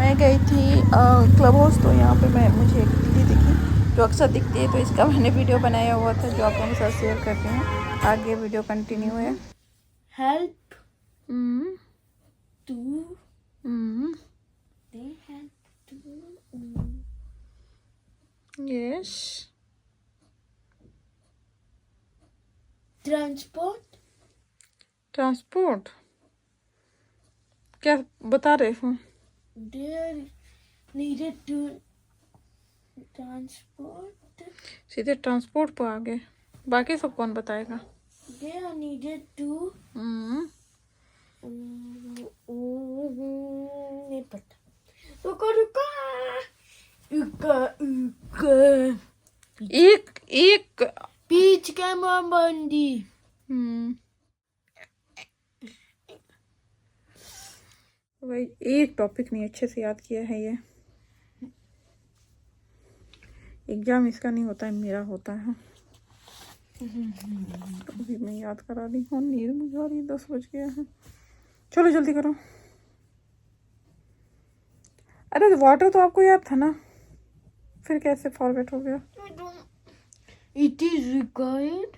मैं गई थी क्लब हाउस, तो यहाँ पे मुझे एक दीदी दिखी जो अक्सर दिखती है, तो इसका मैंने वीडियो बनाया हुआ था जो आप लोगों के साथ शेयर करती हूँ। आगे वीडियो कंटिन्यू है। Help hmm to hmm they help to yes. Transport क्या बता रहे हो? they are needed to transport सीधे ट्रांसपोर्ट पर आ गए, बाकी सब कौन बताएगा? they are needed to नहीं पता। रुको रुको रुको रुको एक एक बीच के बंदी भाई एक टॉपिक नहीं अच्छे से याद किया है। ये एग्जाम इसका नहीं होता है, मेरा होता है। तो अभी मैं याद करा रही हूँ, नींद मुझे आ रही, 10 बज गया है। चलो जल्दी करो। अरे वाटर तो आपको याद था ना, फिर कैसे फॉरगेट हो गया? It is required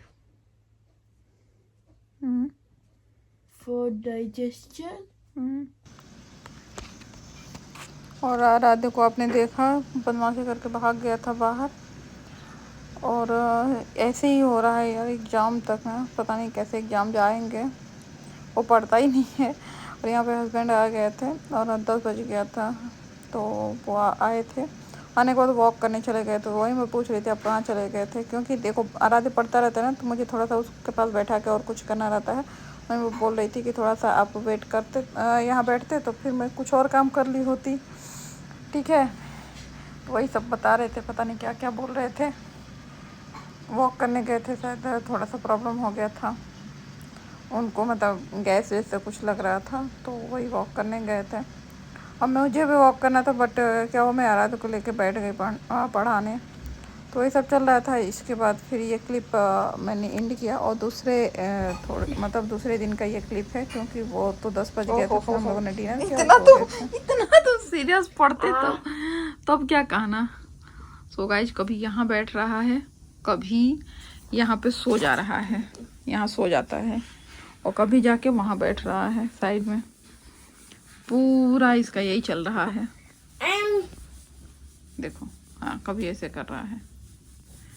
for digestion। और आराध्य को आपने देखा बदमाशी करके भाग गया था बाहर, और ऐसे ही हो रहा है यार एग्ज़ाम तक है। पता नहीं कैसे एग्ज़ाम जाएंगे, वो पढ़ता ही नहीं है। और यहाँ पे हस्बैंड आ गए थे और 10 बज गया था, तो वो आए थे। आने के बाद वॉक करने चले गए, तो वही मैं पूछ रही थी आप कहाँ चले गए थे, क्योंकि देखो आराध्य पढ़ता रहता है ना, तो मुझे थोड़ा सा उसके पास बैठा के और कुछ करना रहता है। मैं वो बोल रही थी कि थोड़ा सा आप वेट करते, यहाँ बैठते, तो फिर मैं कुछ और काम कर ली होती। ठीक है, तो वही सब बता रहे थे, पता नहीं क्या क्या बोल रहे थे। वॉक करने गए थे, शायद थोड़ा सा प्रॉब्लम हो गया था उनको, मतलब गैस वैस से कुछ लग रहा था, तो वही वॉक करने गए थे। और मुझे भी वॉक करना था, बट क्या हो, मैं आराध्य को लेके बैठ गई पढ़ाने, तो वही सब चल रहा था। इसके बाद फिर ये क्लिप मैंने एंड किया, और दूसरे थोड़े मतलब दूसरे दिन का ये क्लिप है, क्योंकि वो तो 10 बज गया था, फिर हम लोगों ने डिनर किया। इतना तो सीरियस पढ़ते तब क्या कहना। सो गाइस, कभी यहाँ बैठ रहा है, कभी यहाँ पे सो जा रहा है, यहाँ सो जाता है, और कभी जाके वहाँ बैठ रहा है साइड में। पूरा इसका यही चल रहा है, देखो। हाँ, कभी ऐसे कर रहा है,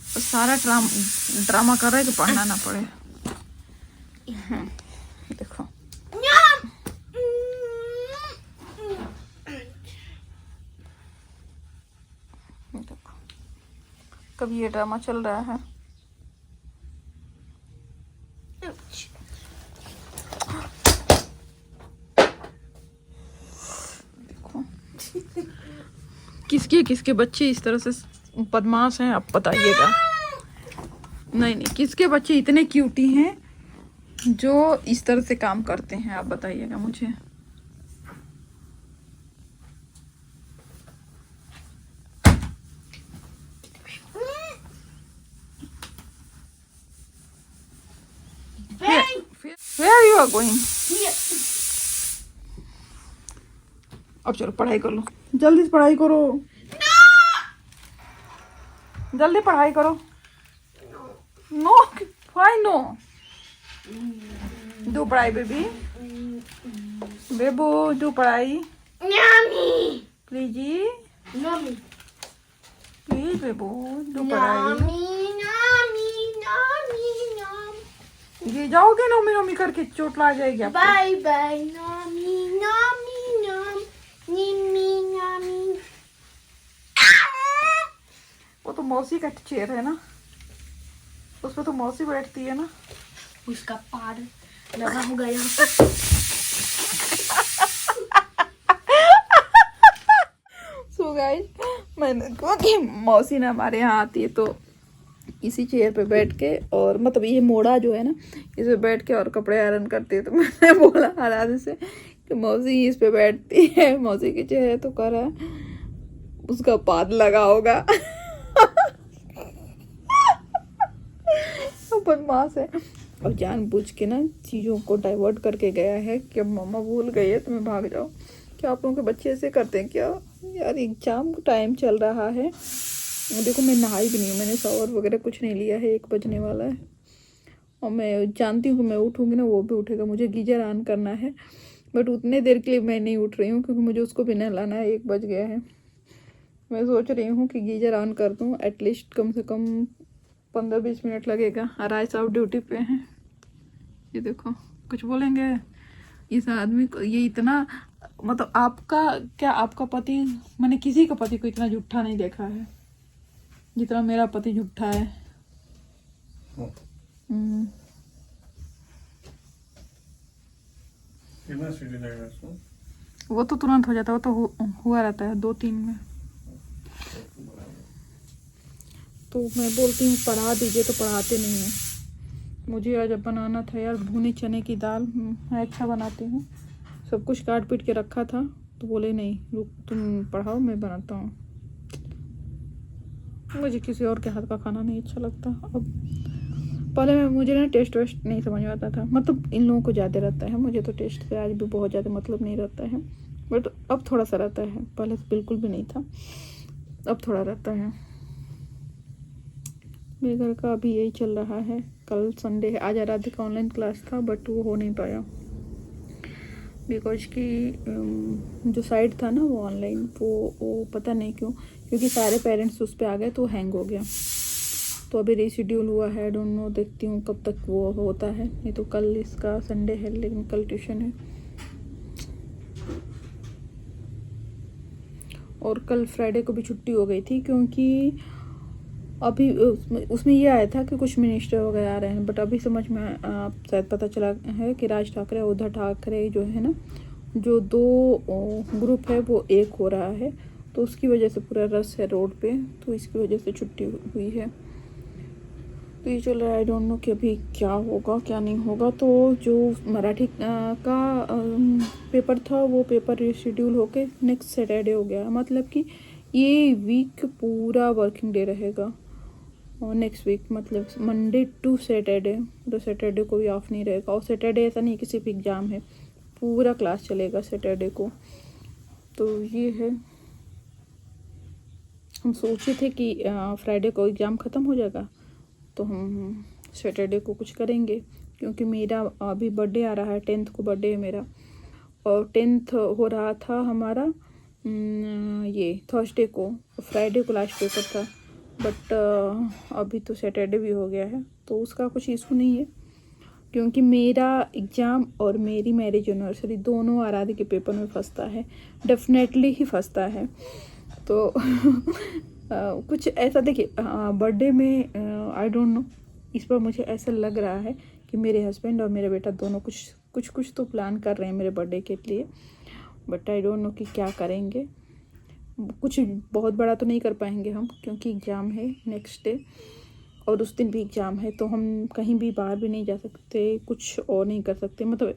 और सारा ड्रामा कर रहा है कि पढ़ना ना पड़े। देखो देखो, कभी ये ड्रामा चल रहा है। देखो किसके किसके बच्चे इस तरह से बदमाश हैं, आप बताइएगा। नहीं नहीं, किसके बच्चे इतने क्यूटी हैं जो इस तरह से काम करते हैं, आप बताइएगा मुझे। Where you are going? अब चलो पढ़ाई कर लो, जल्दी से पढ़ाई करो। जल्दी पढ़ाई करो। No, why no? do पढ़ाई बेबी, बेबू do पढ़ाई प्लीज, प्लीज बेबू do पढ़ाई। ये जाओगे नोमी नोमी करके, चोट ला जाएगी आपको। बाय बाय नॉमी नॉमी नॉम निमी नॉमी। वो तो मौसी का चेयर है ना, उसमें तो मौसी बैठती है ना। उसका पार लगा होगा यहाँ पे। सो गाइस, मैंने क्योंकि मौसी ना हमारे यहाँ आती है, तो इसी चेयर पे बैठ के, और मतलब ये मोड़ा जो है ना, इस पे बैठ के और कपड़े आयरन करती है। तो मैंने बोला आराध्य से कि मौसी इस पे बैठती है, मौसी के चेहरे है, तो कह रहा है उसका पाद लगा होगा। बदमाश है, और जानबूझ के ना चीज़ों को डाइवर्ट करके गया है कि अब मम्मा भूल गई है, तुम्हें भाग जाओ। क्या आप लोगों के बच्चे ऐसे करते हैं क्या यार? एग्जाम का टाइम चल रहा है, देखो मैं नहाई भी नहीं हूँ, मैंने शावर वगैरह कुछ नहीं लिया है, 1 बजने वाला है और मैं जानती हूँ कि मैं उठूँगी ना वो भी उठेगा, मुझे गीजर ऑन करना है बट उतने देर के लिए मैं नहीं उठ रही हूँ क्योंकि मुझे उसको भी नहलाना है, 1 बज गया है। मैं सोच रही हूँ कि गीजर ऑन कर दूँ, एटलीस्ट कम से कम 15-20 मिनट लगेगा। राय साहब ड्यूटी पे हैं, ये देखो कुछ बोलेंगे इस आदमी को? ये इतना मतलब आपका क्या, आपका पति, मैंने किसी का पति को इतना झूठा नहीं देखा है जितना मेरा पति झूठा है। कितना सीटी लगेगा इसको? वो तो तुरंत हो जाता है, वो तो हुआ रहता है 2-3 में। तो मैं बोलती हूँ पढ़ा दीजिए, तो पढ़ाते नहीं हैं। मुझे आज बनाना था यार भुने चने की दाल, मैं अच्छा बनाती हूँ, सब कुछ काट पीट के रखा था तो बोले नहीं रुक तुम पढ़ाओ मैं बनाता हूँ। मुझे किसी और के हाथ का खाना नहीं अच्छा लगता। अब पहले मुझे ना टेस्ट वेस्ट नहीं समझ में आता था, मतलब इन लोगों को ज़्यादा रहता है, मुझे तो टेस्ट से आज भी बहुत ज़्यादा मतलब नहीं रहता है, बट अब थोड़ा सा रहता है, पहले तो बिल्कुल भी नहीं था, अब थोड़ा रहता है। मेरे घर का अभी यही चल रहा है। कल संडे है, आज आराध्य का ऑनलाइन क्लास था बट वो हो नहीं पाया बिकॉज की जो साइट था ना वो ऑनलाइन, वो पता नहीं क्यों, क्योंकि सारे पेरेंट्स उस पर आ गए तो हैंग हो गया, तो अभी रीशेड्यूल हुआ है। डोंट नो, देखती हूँ कब तक वो होता है। नहीं तो कल, इसका संडे है लेकिन कल ट्यूशन है, और कल फ्राइडे को भी छुट्टी हो गई थी क्योंकि अभी उसमें ये आया था कि कुछ मिनिस्टर वगैरह आ रहे हैं, बट अभी समझ में शायद पता चला है कि राज ठाकरे और उद्धव ठाकरे जो है ना, जो 2 ग्रुप है वो एक हो रहा है, तो उसकी वजह से पूरा रश है रोड पे, तो इसकी वजह से छुट्टी हुई है। तो ये चल रहा है, आई डोंट नो कि अभी क्या होगा क्या नहीं होगा। तो जो मराठी का पेपर था वो पेपर रिशेड्यूल होके नेक्स्ट सैटरडे हो गया, मतलब कि ये वीक पूरा वर्किंग डे रहेगा, और नेक्स्ट वीक मतलब मंडे टू सैटरडे, तो सैटरडे को भी ऑफ नहीं रहेगा। और सैटरडे ऐसा नहीं कि सिर्फ एग्ज़ाम है, पूरा क्लास चलेगा सैटरडे को। तो ये है, हम सोचे थे कि फ्राइडे को एग्ज़ाम ख़त्म हो जाएगा तो हम सैटरडे को कुछ करेंगे, क्योंकि मेरा अभी बर्थडे आ रहा है, 10th को बर्थडे है मेरा, और 10th हो रहा था हमारा ये थर्सडे को, फ्राइडे को लास्ट पेपर था, बट अभी तो सैटरडे भी हो गया है, तो उसका कुछ इशू नहीं है, क्योंकि मेरा एग्ज़ाम और मेरी मैरिज एनिवर्सरी दोनों आराध्य के पेपर में फंसता है, डेफिनेटली ही फंसता है। तो कुछ ऐसा देखिए, बर्थडे में आई डोंट नो, इस पर मुझे ऐसा लग रहा है कि मेरे हस्बैंड और मेरा बेटा दोनों कुछ तो प्लान कर रहे हैं मेरे बर्थडे के लिए, बट आई डोंट नो कि क्या करेंगे। कुछ बहुत बड़ा तो नहीं कर पाएंगे हम, क्योंकि एग्ज़ाम है नेक्स्ट डे, और उस दिन भी एग्ज़ाम है, तो हम कहीं भी बाहर भी नहीं जा सकते, कुछ और नहीं कर सकते, मतलब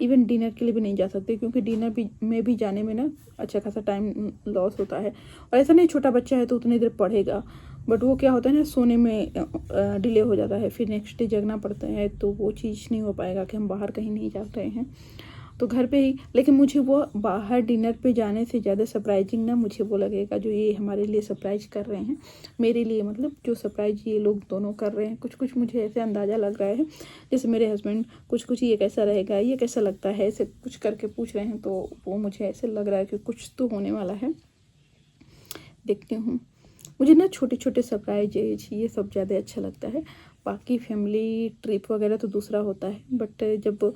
इवन डिनर के लिए भी नहीं जा सकते, क्योंकि डिनर में भी जाने में ना अच्छा खासा टाइम लॉस होता है। और ऐसा नहीं छोटा बच्चा है तो उतनी देर पढ़ेगा, बट वो क्या होता है ना, सोने में डिले हो जाता है, फिर नेक्स्ट डे जगना पड़ता है, तो वो चीज़ नहीं हो पाएगा कि हम बाहर कहीं नहीं जा रहे हैं, तो घर पे ही। लेकिन मुझे वो बाहर डिनर पे जाने से ज़्यादा सरप्राइजिंग ना मुझे वो लगेगा जो ये हमारे लिए सरप्राइज कर रहे हैं, मेरे लिए, मतलब जो सरप्राइज ये लोग दोनों कर रहे हैं। कुछ मुझे ऐसे अंदाज़ा लग रहा है, जैसे मेरे हस्बैंड कुछ ये कैसा रहेगा, ये कैसा लगता है, ऐसे कुछ करके पूछ रहे हैं, तो वो मुझे ऐसे लग रहा है कि कुछ तो होने वाला है। देखती हूँ, मुझे ना छोटे छोटे सरप्राइज ये सब ज़्यादा अच्छा लगता है, बाकी फैमिली ट्रिप वगैरह तो दूसरा होता है, बट जब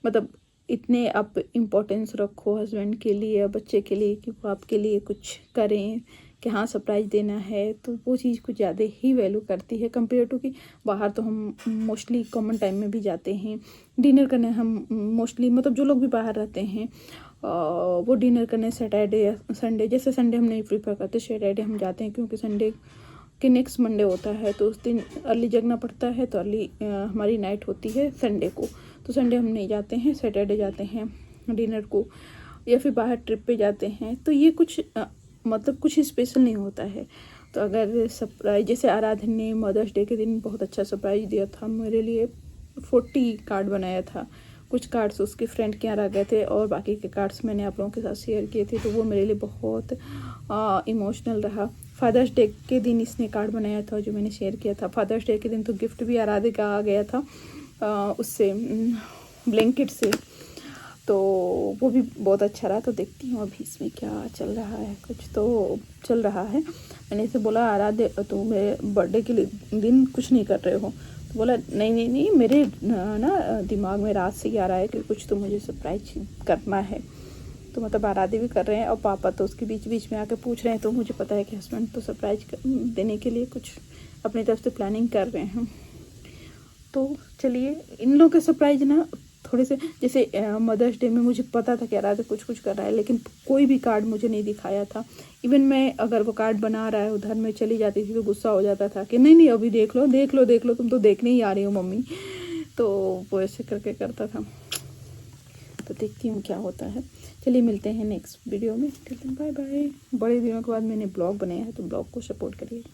मतलब इतने आप इम्पोर्टेंस रखो हस्बैंड के लिए या बच्चे के लिए कि वो आपके लिए कुछ करें, कि हाँ सरप्राइज़ देना है, तो वो चीज़ कुछ ज़्यादा ही वैल्यू करती है कंपेयर टू कि बाहर तो हम मोस्टली कॉमन टाइम में भी जाते हैं डिनर करने। हम मोस्टली मतलब जो लोग भी बाहर रहते हैं वो डिनर करने सैटरडे या संडे, जैसे संडे हम नहीं प्रीफर करते, सैटरडे हम जाते हैं, क्योंकि संडे के नेक्स्ट मंडे होता है, तो उस दिन अर्ली जगना पड़ता है, तो अर्ली हमारी नाइट होती है संडे को, तो संडे हम नहीं जाते हैं, सैटरडे जाते हैं डिनर को, या फिर बाहर ट्रिप पे जाते हैं। तो ये कुछ मतलब कुछ स्पेशल नहीं होता है। तो अगर सरप्राइज, जैसे आराधन ने मदर्स डे के दिन बहुत अच्छा सरप्राइज दिया था मेरे लिए, 40 कार्ड बनाया था, कुछ कार्ड्स उसके फ्रेंड के यहाँ रह गए थे और बाकी के कार्ड्स मैंने आप लोगों के साथ शेयर किए थे, तो वो मेरे लिए बहुत इमोशनल रहा। फादर्स डे के दिन इसने कार्ड बनाया था जो मैंने शेयर किया था। फादर्स डे के दिन तो गिफ्ट भी आराधे का आ गया था उससे ब्लैंकेट से, तो वो भी बहुत अच्छा रहा। तो देखती हूँ अभी इसमें क्या चल रहा है, कुछ तो चल रहा है। मैंने इसे बोला आराध्य तुम मेरे बर्थडे के दिन कुछ नहीं कर रहे हो, तो बोला नहीं नहीं नहीं, मेरे ना दिमाग में रात से ही आ रहा है कि कुछ तो मुझे सरप्राइज करना है। तो मतलब आराध्य भी कर रहे हैं और पापा तो उसके बीच बीच में आके पूछ रहे हैं, तो मुझे पता है कि हस्बैंड तो सरप्राइज देने के लिए कुछ अपनी तरफ से प्लानिंग कर रहे हैं। तो चलिए, इन लोगों के सरप्राइज ना थोड़े से, जैसे मदर्स डे में मुझे पता था कि आराध्य कुछ कुछ कर रहा है, लेकिन कोई भी कार्ड मुझे नहीं दिखाया था। इवन मैं अगर वो कार्ड बना रहा है उधर मैं चली जाती थी तो गुस्सा हो जाता था कि नहीं नहीं अभी देख लो देख लो देख लो, तुम तो देखने ही आ रही हो मम्मी। तो वो ऐसे करके करता था। तो देखती हूँ क्या होता है। चलिए मिलते हैं नेक्स्ट वीडियो में। Bye bye. बड़े दिनों के बाद मैंने ब्लॉग बनाया है, तो ब्लॉग को सपोर्ट करिएगा।